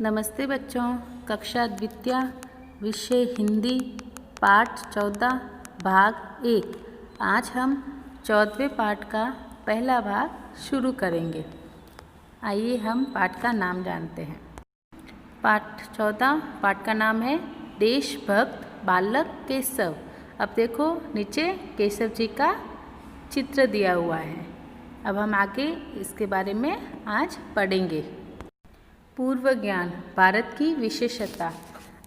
नमस्ते बच्चों। कक्षा द्वितीय, विषय हिंदी, पाठ 14, भाग 1। आज हम 14वें पाठ का पहला भाग शुरू करेंगे। आइए हम पाठ का नाम जानते हैं। पाठ 14, पाठ का नाम है देशभक्त बालक केशव। अब देखो नीचे केशव जी का चित्र दिया हुआ है। अब हम आगे इसके बारे में आज पढ़ेंगे। पूर्व ज्ञान, भारत की विशेषता।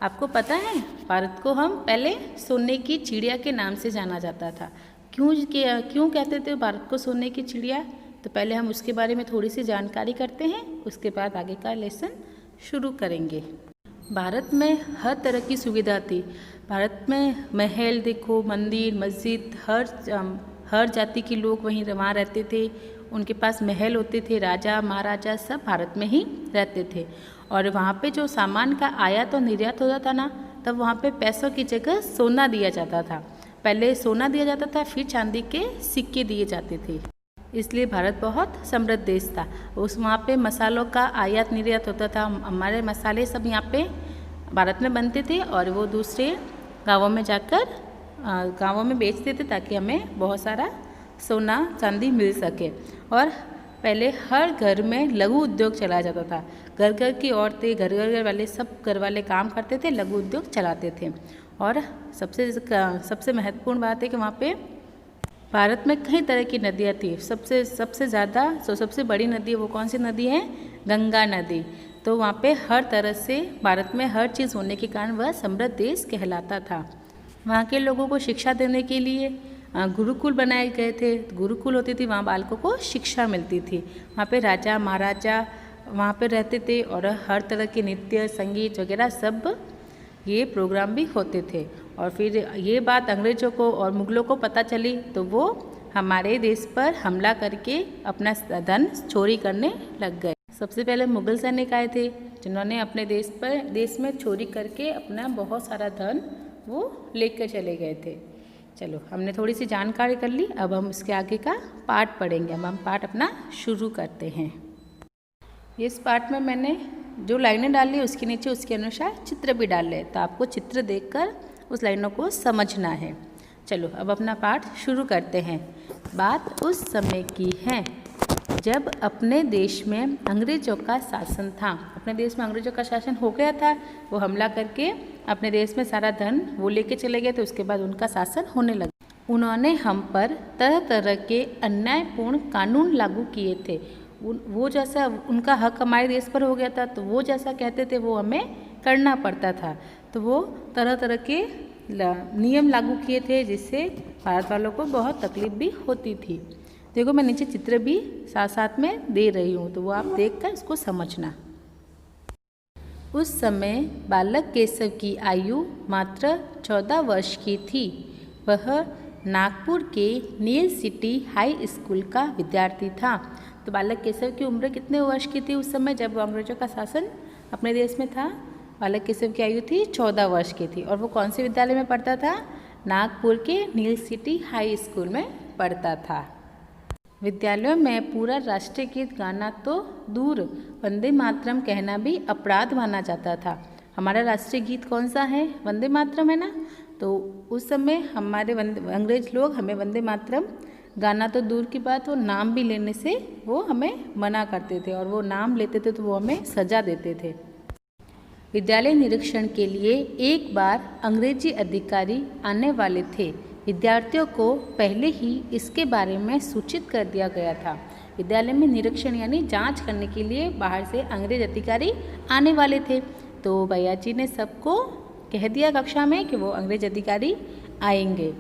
आपको पता है भारत को हम पहले सोने की चिड़िया के नाम से जाना जाता था। क्यों कहते थे भारत को सोने की चिड़िया? तो पहले हम उसके बारे में थोड़ी सी जानकारी करते हैं, उसके बाद आगे का लेसन शुरू करेंगे। भारत में हर तरह की सुविधा थी। भारत में महल देखो, मंदिर, मस्जिद, हर जाति के लोग वहाँ रहते थे। उनके पास महल होते थे, राजा महाराजा सब भारत में ही रहते थे। और वहाँ पे जो सामान का आयात और निर्यात होता था ना, तब वहाँ पे पैसों की जगह सोना दिया जाता था। पहले सोना दिया जाता था, फिर चांदी के सिक्के दिए जाते थे। इसलिए भारत बहुत समृद्ध देश था। वहाँ पे मसालों का आयात निर्यात होता था। हमारे मसाले सब यहाँ पे भारत में बनते थे और वो दूसरे गाँवों में जाकर गाँवों में बेचते थे, ताकि हमें बहुत सारा सोना चांदी मिल सके। और पहले हर घर में लघु उद्योग चलाया जाता था। घर घर की औरतें, घर वाले सब घर वाले काम करते थे, लघु उद्योग चलाते थे। और सबसे महत्वपूर्ण बात है कि वहाँ पे भारत में कई तरह की नदियाँ थी। सबसे ज़्यादा सबसे बड़ी नदी वो कौन सी नदी है? गंगा नदी। तो वहाँ पे हर तरह से भारत में हर चीज़ होने के कारण वह समृद्ध देश कहलाता था। वहाँ के लोगों को शिक्षा देने के लिए गुरुकुल बनाए गए थे। गुरुकुल होती थी, वहाँ बालकों को शिक्षा मिलती थी। वहाँ पे राजा महाराजा वहाँ पे रहते थे और हर तरह के नृत्य, संगीत वगैरह सब ये प्रोग्राम भी होते थे। और फिर ये बात अंग्रेज़ों को और मुग़लों को पता चली, तो वो हमारे देश पर हमला करके अपना धन चोरी करने लग गए। सबसे पहले मुग़ल सैनिक आए थे, जिन्होंने अपने देश में चोरी करके अपना बहुत सारा धन वो लेकर चले गए थे। चलो, हमने थोड़ी सी जानकारी कर ली। अब हम इसके आगे का पाठ पढ़ेंगे। अब हम पाठ अपना शुरू करते हैं। इस पाठ में मैंने जो लाइनें डाली उसके नीचे उसके अनुसार चित्र भी डाले, तो आपको चित्र देखकर उस लाइनों को समझना है। चलो, अब अपना पाठ शुरू करते हैं। बात उस समय की है जब अपने देश में अंग्रेज़ों का शासन था। अपने देश में अंग्रेज़ों का शासन हो गया था। वो हमला करके अपने देश में सारा धन वो लेके चले गए थे। उसके बाद उनका शासन होने लगा। उन्होंने हम पर तरह तरह के अन्यायपूर्ण कानून लागू किए थे। वो जैसा उनका हक हमारे देश पर हो गया था, तो वो जैसा कहते थे वो हमें करना पड़ता था। तो वो तरह तरह के नियम लागू किए थे, जिससे भारत वालों को बहुत तकलीफ भी होती थी। देखो, मैं नीचे चित्र भी साथ साथ में दे रही हूँ, तो वो आप देखकर इसको समझना। उस समय बालक केशव की आयु मात्र 14 वर्ष की थी। वह नागपुर के नील सिटी हाई स्कूल का विद्यार्थी था। तो बालक केशव की उम्र कितने वर्ष की थी उस समय जब अंग्रेज़ों का शासन अपने देश में था? बालक केशव की आयु थी 14 वर्ष की थी। और वो कौन से विद्यालय में पढ़ता था? नागपुर के नील सिटी हाई स्कूल में पढ़ता था। विद्यालयों में पूरा राष्ट्रीय गीत गाना तो दूर, वंदे मातरम कहना भी अपराध माना जाता था। हमारा राष्ट्रीय गीत कौन सा है? वंदे मातरम है ना। तो उस समय हमारे अंग्रेज लोग हमें वंदे मातरम गाना तो दूर की बात, वो नाम भी लेने से वो हमें मना करते थे। और वो नाम लेते थे तो वो हमें सजा देते थे। विद्यालय निरीक्षण के लिए एक बार अंग्रेजी अधिकारी आने वाले थे। विद्यार्थियों को पहले ही इसके बारे में सूचित कर दिया गया था। विद्यालय में निरीक्षण यानी जांच करने के लिए बाहर से अंग्रेज अधिकारी आने वाले थे। तो भैया जी ने सबको कह दिया कक्षा में कि वो अंग्रेज अधिकारी आएंगे।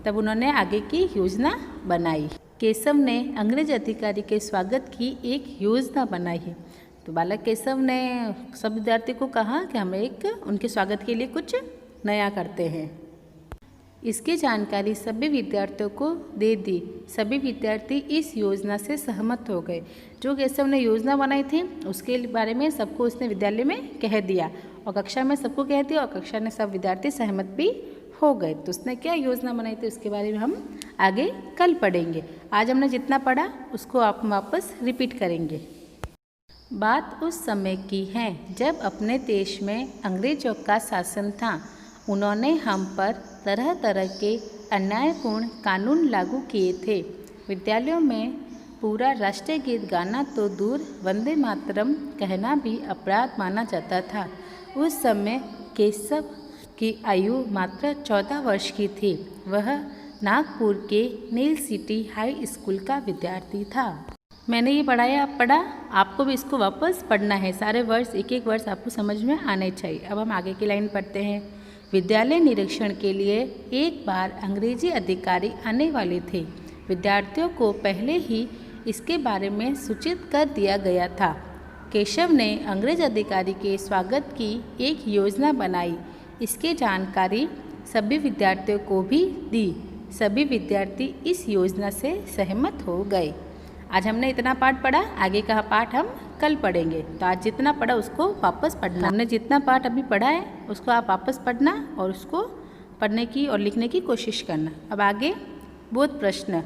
तब उन्होंने आगे की योजना बनाई। केशव ने अंग्रेज अधिकारी के स्वागत की एक योजना बनाई। तो बालक केशव ने सब विद्यार्थी को कहा कि हम उनके स्वागत के लिए कुछ नया करते हैं। इसकी जानकारी सभी विद्यार्थियों को दे दी। सभी विद्यार्थी इस योजना से सहमत हो गए। जो केशव ने योजना बनाई थी उसके बारे में सबको उसने विद्यालय में कह दिया और कक्षा में सबको कह दिया, और कक्षा में सब विद्यार्थी सहमत भी हो गए। तो उसने क्या योजना बनाई थी उसके बारे में हम आगे कल पढ़ेंगे। आज हमने जितना पढ़ा उसको आप वापस रिपीट करेंगे। बात उस समय की है जब अपने देश में अंग्रेजों का शासन था। उन्होंने हम पर तरह तरह के अन्यायपूर्ण कानून लागू किए थे। विद्यालयों में पूरा राष्ट्रीय गीत गाना तो दूर, वंदे मातरम कहना भी अपराध माना जाता था। उस समय केशव की आयु मात्र 14 वर्ष की थी। वह नागपुर के नील सिटी हाई स्कूल का विद्यार्थी था। मैंने ये पढ़ाया, आप पढ़ा, आपको भी इसको वापस पढ़ना है। सारे वर्ड्स, एक एक वर्ड्स आपको समझ में आने चाहिए। अब हम आगे की लाइन पढ़ते हैं। विद्यालय निरीक्षण के लिए एक बार अंग्रेजी अधिकारी आने वाले थे। विद्यार्थियों को पहले ही इसके बारे में सूचित कर दिया गया था। केशव ने अंग्रेज अधिकारी के स्वागत की एक योजना बनाई। इसकी जानकारी सभी विद्यार्थियों को भी दी। सभी विद्यार्थी इस योजना से सहमत हो गए। आज हमने इतना पाठ पढ़ा, आगे का पाठ हम कल पढ़ेंगे। तो आज जितना पढ़ा उसको वापस पढ़ना। हमने जितना पाठ अभी पढ़ा है उसको आप वापस पढ़ना और उसको पढ़ने की और लिखने की कोशिश करना। अब आगे बोध प्रश्न।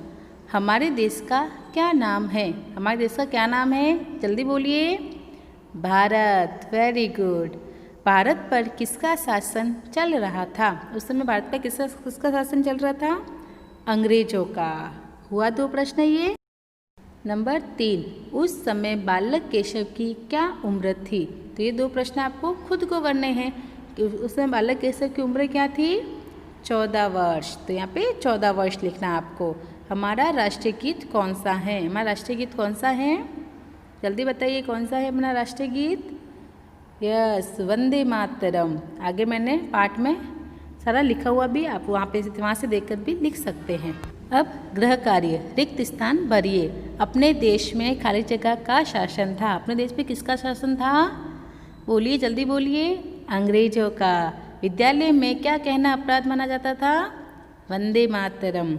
हमारे देश का क्या नाम है? हमारे देश का क्या नाम है? जल्दी बोलिए। भारत। Very good. भारत पर किसका शासन चल रहा था? उस समय भारत पर किसका शासन चल रहा था? अंग्रेजों का। हुआ 2 प्रश्न ये। नंबर 3, उस समय बालक केशव की क्या उम्र थी? तो ये 2 प्रश्न आपको खुद को करने हैं कि उस समय बालक केशव की उम्र क्या थी? 14 वर्ष। तो यहाँ पे 14 वर्ष लिखना आपको। हमारा राष्ट्रीय गीत कौन सा है? हमारा राष्ट्रीय गीत कौन सा है? जल्दी बताइए, कौन सा है अपना राष्ट्रीय गीत? यस, वंदे मातरम। आगे मैंने पाठ में सारा लिखा हुआ भी, आप वहाँ से देखकर भी लिख सकते हैं। अब गृह कार्य। रिक्त स्थान भरिए। अपने देश में खाली जगह का शासन था। अपने देश में किसका शासन था? बोलिए, जल्दी बोलिए। अंग्रेजों का। विद्यालय में क्या कहना अपराध माना जाता था? वंदे मातरम।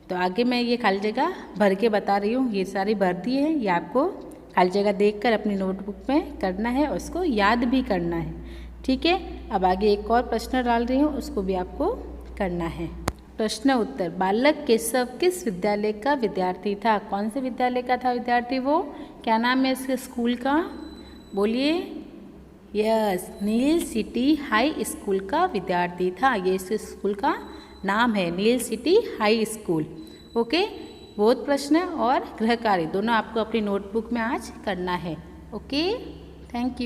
तो आगे मैं ये खाली जगह भर के बता रही हूँ। ये सारी भर दी है, ये आपको खाली जगह देखकर अपनी नोटबुक में करना है और उसको याद भी करना है। ठीक है। अब आगे एक और प्रश्न डाल रही हूँ, उसको भी आपको करना है। प्रश्न उत्तर। बालक केशव किस विद्यालय का विद्यार्थी था? कौन से विद्यालय का था विद्यार्थी वो? क्या नाम है इसके स्कूल का? बोलिए। यस, नील सिटी हाई स्कूल का विद्यार्थी था। ये इस स्कूल का नाम है, नील सिटी हाई स्कूल। ओके। बोध प्रश्न और गृह कार्य दोनों आपको अपनी नोटबुक में आज करना है। Okay, thank you.